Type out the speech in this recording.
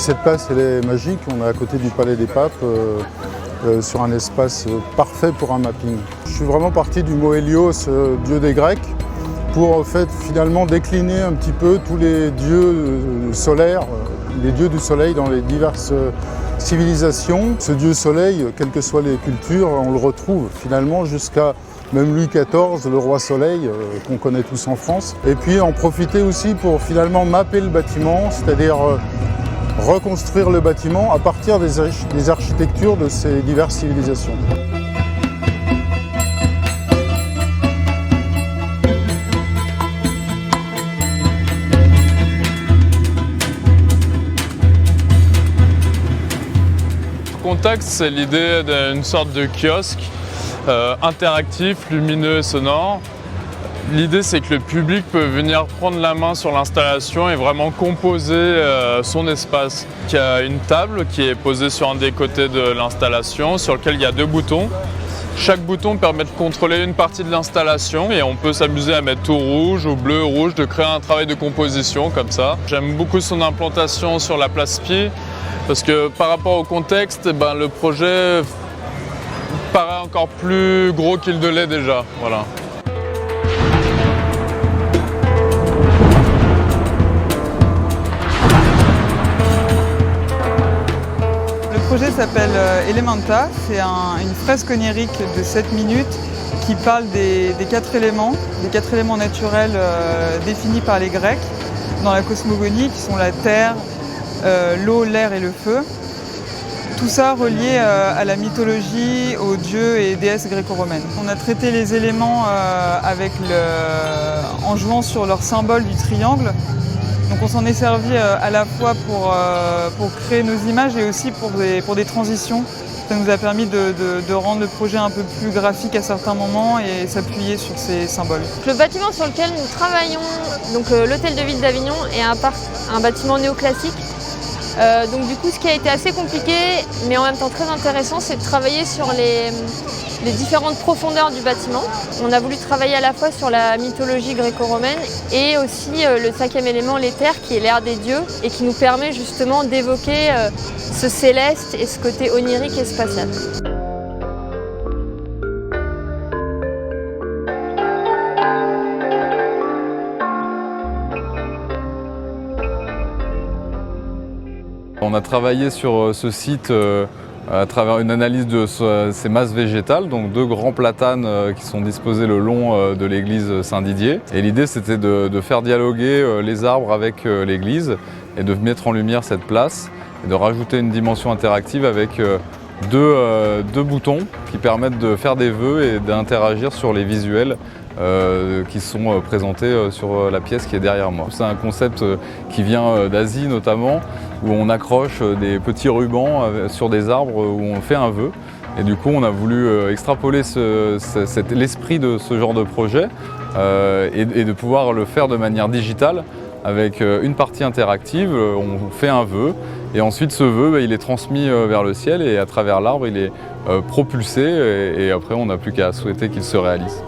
cette place, elle est magique. On est à côté du Palais des Papes, sur un espace parfait pour un mapping. Je suis vraiment parti du mot Hélios, dieu des Grecs, pour en fait, finalement décliner un petit peu tous les dieux solaires, les dieux du soleil dans les diverses civilisations. Ce dieu soleil, quelles que soient les cultures, on le retrouve finalement jusqu'à même Louis XIV, le roi soleil, qu'on connaît tous en France. Et puis en profiter aussi pour finalement mapper le bâtiment, c'est-à-dire reconstruire le bâtiment à partir des architectures de ces diverses civilisations. Contact, c'est l'idée d'une sorte de kiosque interactif, lumineux et sonore. L'idée, c'est que le public peut venir prendre la main sur l'installation et vraiment composer son espace. Il y a une table qui est posée sur un des côtés de l'installation, sur lequel il y a 2 boutons. Chaque bouton permet de contrôler une partie de l'installation et on peut s'amuser à mettre tout rouge ou bleu, rouge, de créer un travail de composition comme ça. J'aime beaucoup son implantation sur la place Pied parce que par rapport au contexte, le projet paraît encore plus gros qu'il ne l'est déjà. Voilà. Le projet s'appelle Elementa, c'est une fresque onirique de 7 minutes qui parle des 4 éléments naturels définis par les Grecs dans la cosmogonie, qui sont la terre, l'eau, l'air et le feu. Tout ça relié à la mythologie, aux dieux et déesses gréco-romaines. On a traité les éléments en jouant sur leur symbole du triangle. Donc on s'en est servi à la fois pour créer nos images et aussi pour des transitions. Ça nous a permis de rendre le projet un peu plus graphique à certains moments et s'appuyer sur ces symboles. Le bâtiment sur lequel nous travaillons, donc l'hôtel de ville d'Avignon, est un bâtiment néoclassique. Donc du coup, ce qui a été assez compliqué, mais en même temps très intéressant, c'est de travailler sur les différentes profondeurs du bâtiment. On a voulu travailler à la fois sur la mythologie gréco-romaine et aussi le 5e élément, l'éther, qui est l'air des dieux et qui nous permet justement d'évoquer ce céleste et ce côté onirique et spatial. On a travaillé sur ce site à travers une analyse de ces masses végétales, donc 2 grands platanes qui sont disposés le long de l'église Saint-Didier. Et l'idée, c'était de faire dialoguer les arbres avec l'église et de mettre en lumière cette place et de rajouter une dimension interactive avec deux boutons qui permettent de faire des vœux et d'interagir sur les visuels qui sont présentés sur la pièce qui est derrière moi. C'est un concept qui vient d'Asie notamment, où on accroche des petits rubans sur des arbres où on fait un vœu. Et du coup, on a voulu extrapoler l'esprit de ce genre de projet et de pouvoir le faire de manière digitale avec une partie interactive. On fait un vœu et ensuite ce vœu, il est transmis vers le ciel et à travers l'arbre, il est propulsé et après, on n'a plus qu'à souhaiter qu'il se réalise.